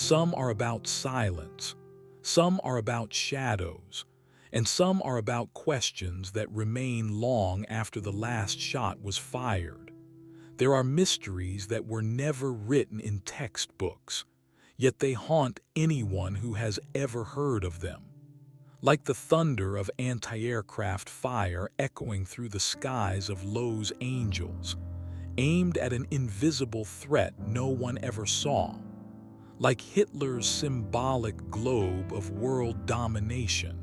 Some are about silence, some are about shadows, and some are about questions that remain long after the last shot was fired. There are mysteries that were never written in textbooks, yet they haunt anyone who has ever heard of them. Like the thunder of anti-aircraft fire echoing through the skies of Los Angeles, aimed at an invisible threat no one ever saw. Like Hitler's symbolic globe of world domination,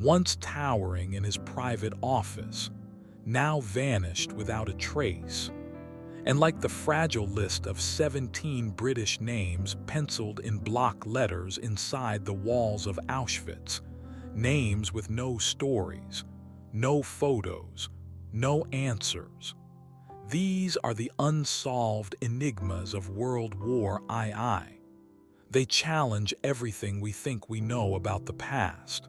once towering in his private office, now vanished without a trace. And like the fragile list of 17 British names penciled in block letters inside the walls of Auschwitz, names with no stories, no photos, no answers. These are the unsolved enigmas of World War II. They challenge everything we think we know about the past.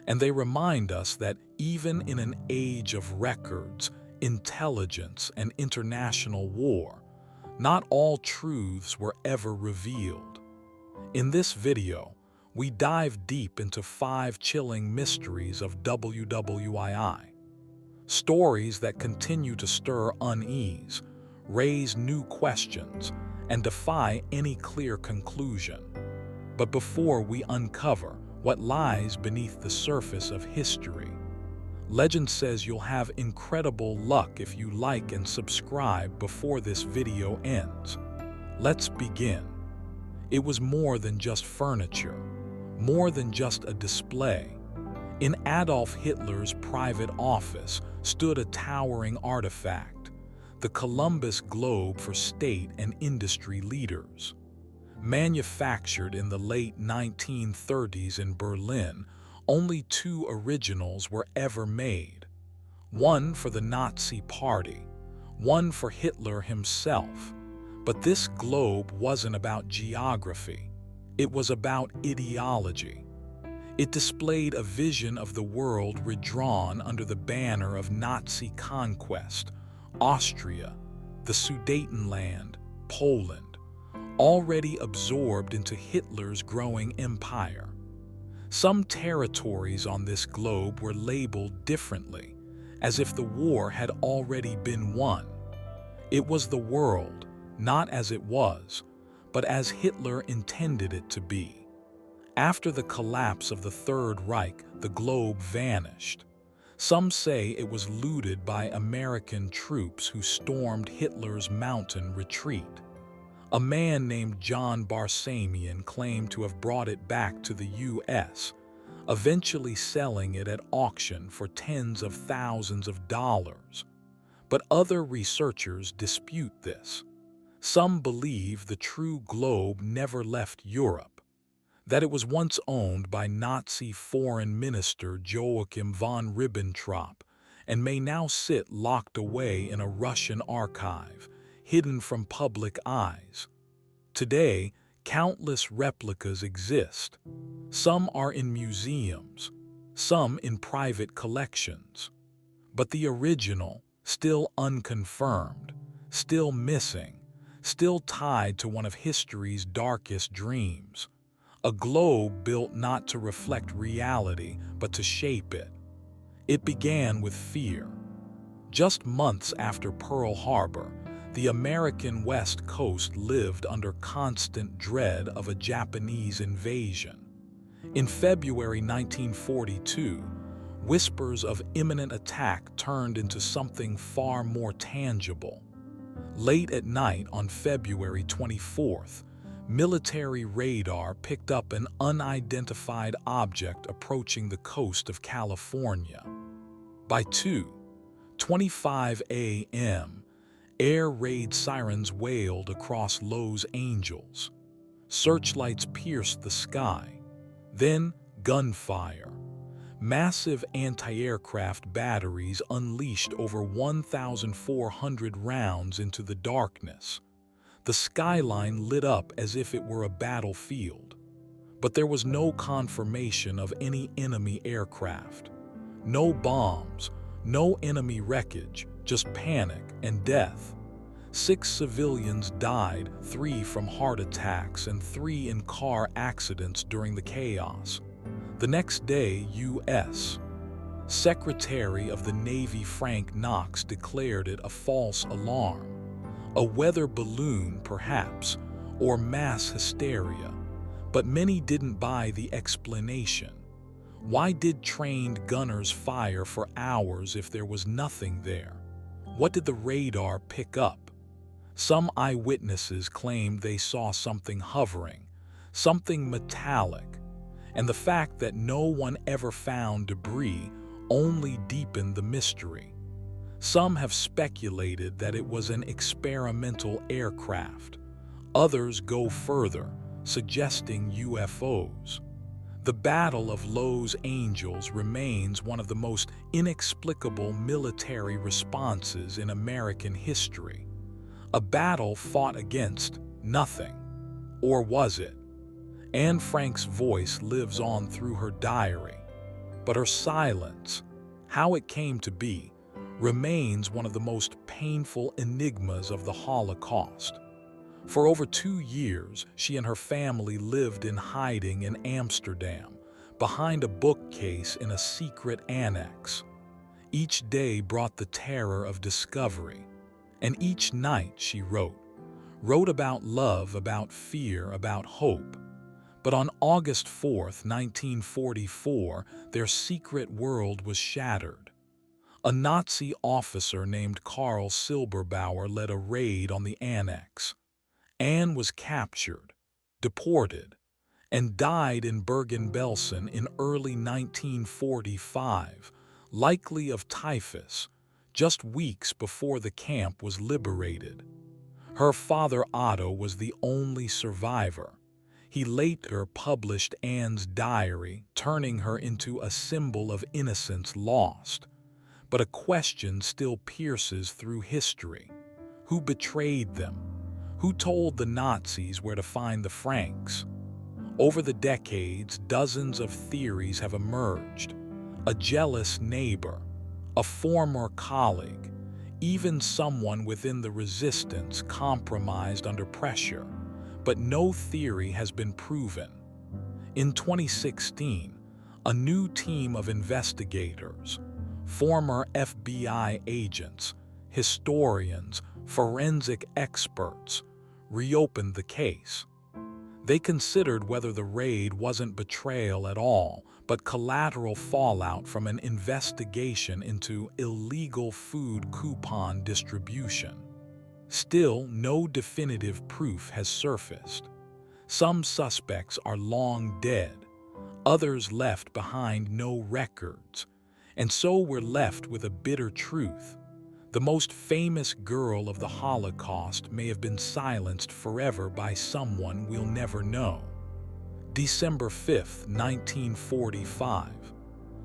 And they remind us that even in an age of records, intelligence, and international war, not all truths were ever revealed. In this video, we dive deep into 5 chilling mysteries of WWII. Stories that continue to stir unease, raise new questions, and defy any clear conclusion. But before we uncover what lies beneath the surface of history, legend says you'll have incredible luck if you like and subscribe before this video ends. Let's begin. It was more than just furniture, more than just a display. In Adolf Hitler's private office stood a towering artifact, the Columbus globe for state and industry leaders. Manufactured in the late 1930s in Berlin, only 2 originals were ever made. One for the Nazi Party, one for Hitler himself. But this globe wasn't about geography. It was about ideology. It displayed a vision of the world redrawn under the banner of Nazi conquest, Austria, the Sudetenland, Poland, already absorbed into Hitler's growing empire. Some territories on this globe were labeled differently, as if the war had already been won. It was the world, not as it was, but as Hitler intended it to be. After the collapse of the Third Reich, the globe vanished. Some say it was looted by American troops who stormed Hitler's mountain retreat. A man named John Barsamian claimed to have brought it back to the U.S., eventually selling it at auction for tens of thousands of dollars. But other researchers dispute this. Some believe the true globe never left Europe, that it was once owned by Nazi Foreign Minister Joachim von Ribbentrop and may now sit locked away in a Russian archive, hidden from public eyes. Today, countless replicas exist. Some are in museums, some in private collections. But the original, still unconfirmed, still missing, still tied to one of history's darkest dreams. A globe built not to reflect reality, but to shape it. It began with fear. Just months after Pearl Harbor, the American West Coast lived under constant dread of a Japanese invasion. In February 1942, whispers of imminent attack turned into something far more tangible. Late at night on February 24th, military radar picked up an unidentified object approaching the coast of California. By 2:25 a.m., air raid sirens wailed across Los Angeles. Searchlights pierced the sky. Then gunfire. Massive anti-aircraft batteries unleashed over 1,400 rounds into the darkness. The skyline lit up as if it were a battlefield. But there was no confirmation of any enemy aircraft. No bombs, no enemy wreckage, just panic and death. 6 civilians died, 3 from heart attacks and 3 in car accidents during the chaos. The next day, U.S. Secretary of the Navy Frank Knox declared it a false alarm. A weather balloon, perhaps, or mass hysteria. But many didn't buy the explanation. Why did trained gunners fire for hours if there was nothing there? What did the radar pick up? Some eyewitnesses claimed they saw something hovering, something metallic, and the fact that no one ever found debris only deepened the mystery. Some have speculated that it was an experimental aircraft. Others go further, suggesting UFOs. The Battle of Los Angeles remains one of the most inexplicable military responses in American history. A battle fought against nothing. Or was it? Anne Frank's voice lives on through her diary, but her silence, how it came to be, remains one of the most painful enigmas of the Holocaust. For over 2 years, she and her family lived in hiding in Amsterdam, behind a bookcase in a secret annex. Each day brought the terror of discovery, and each night she wrote about love, about fear, about hope. But on August 4th, 1944, their secret world was shattered. A Nazi officer named Karl Silberbauer led a raid on the annex. Anne was captured, deported, and died in Bergen-Belsen in early 1945, likely of typhus, just weeks before the camp was liberated. Her father Otto was the only survivor. He later published Anne's diary, turning her into a symbol of innocence lost. But a question still pierces through history. Who betrayed them? Who told the Nazis where to find the Franks? Over the decades, dozens of theories have emerged. A jealous neighbor, a former colleague, even someone within the resistance compromised under pressure. But no theory has been proven. In 2016, a new team of investigators, former FBI agents, historians, forensic experts, reopened the case. They considered whether the raid wasn't betrayal at all, but collateral fallout from an investigation into illegal food coupon distribution. Still, no definitive proof has surfaced. Some suspects are long dead, others left behind no records, and so we're left with a bitter truth. The most famous girl of the Holocaust may have been silenced forever by someone we'll never know. December 5, 1945.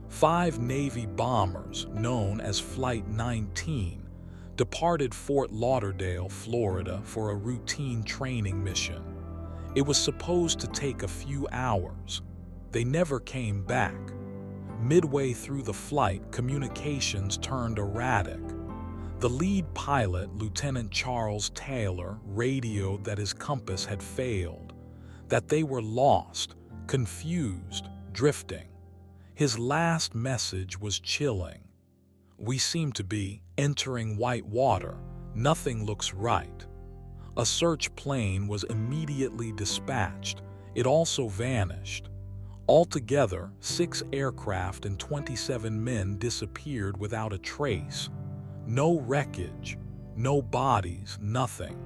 5 Navy bombers, known as Flight 19, departed Fort Lauderdale, Florida for a routine training mission. It was supposed to take a few hours. They never came back. Midway through the flight, communications turned erratic. The lead pilot, Lieutenant Charles Taylor, radioed that his compass had failed, that they were lost, confused, drifting. His last message was chilling. "We seem to be entering white water. Nothing looks right." A search plane was immediately dispatched. It also vanished. Altogether, 6 aircraft and 27 men disappeared without a trace. No wreckage, no bodies, nothing.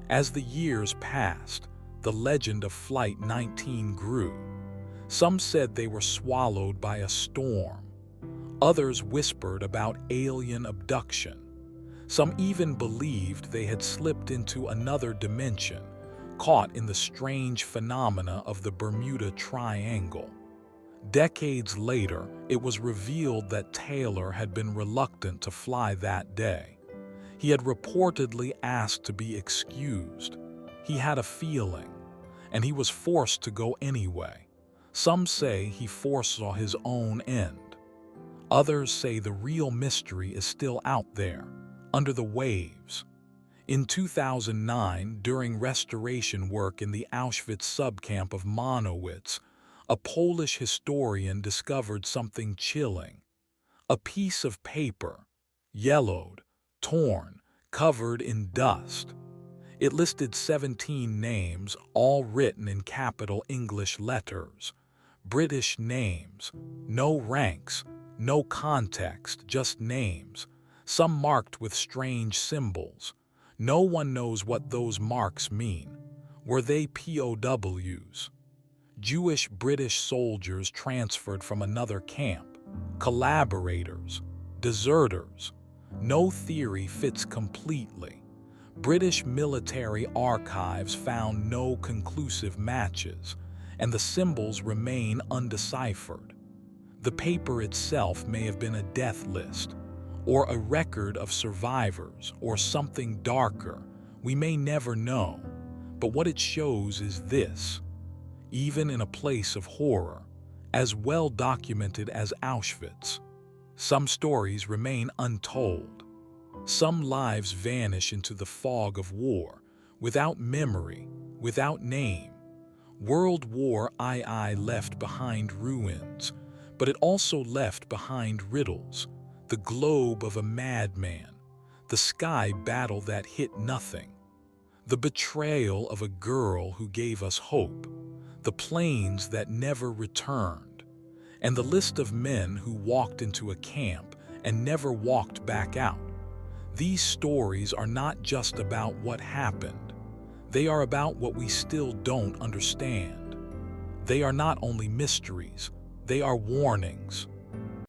As the years passed, the legend of Flight 19 grew. Some said they were swallowed by a storm. Others whispered about alien abduction. Some even believed they had slipped into another dimension, caught in the strange phenomena of the Bermuda Triangle. Decades later, it was revealed that Taylor had been reluctant to fly that day. He had reportedly asked to be excused. He had a feeling, and he was forced to go anyway. Some say he foresaw his own end. Others say the real mystery is still out there, under the waves. In 2009, during restoration work in the Auschwitz subcamp of Monowitz, a Polish historian discovered something chilling. A piece of paper, yellowed, torn, covered in dust. It listed 17 names, all written in capital English letters. British names, no ranks, no context, just names, some marked with strange symbols. No one knows what those marks mean. Were they POWs? Jewish British soldiers transferred from another camp? Collaborators? Deserters? No theory fits completely. British military archives found no conclusive matches, and the symbols remain undeciphered. The paper itself may have been a death list, or a record of survivors, or something darker. We may never know. But what it shows is this: even in a place of horror, as well documented as Auschwitz, some stories remain untold. Some lives vanish into the fog of war, without memory, without name. World War II left behind ruins, but it also left behind riddles. The globe of a madman, the sky battle that hit nothing, the betrayal of a girl who gave us hope, the planes that never returned, and the list of men who walked into a camp and never walked back out. These stories are not just about what happened. They are about what we still don't understand. They are not only mysteries, they are warnings.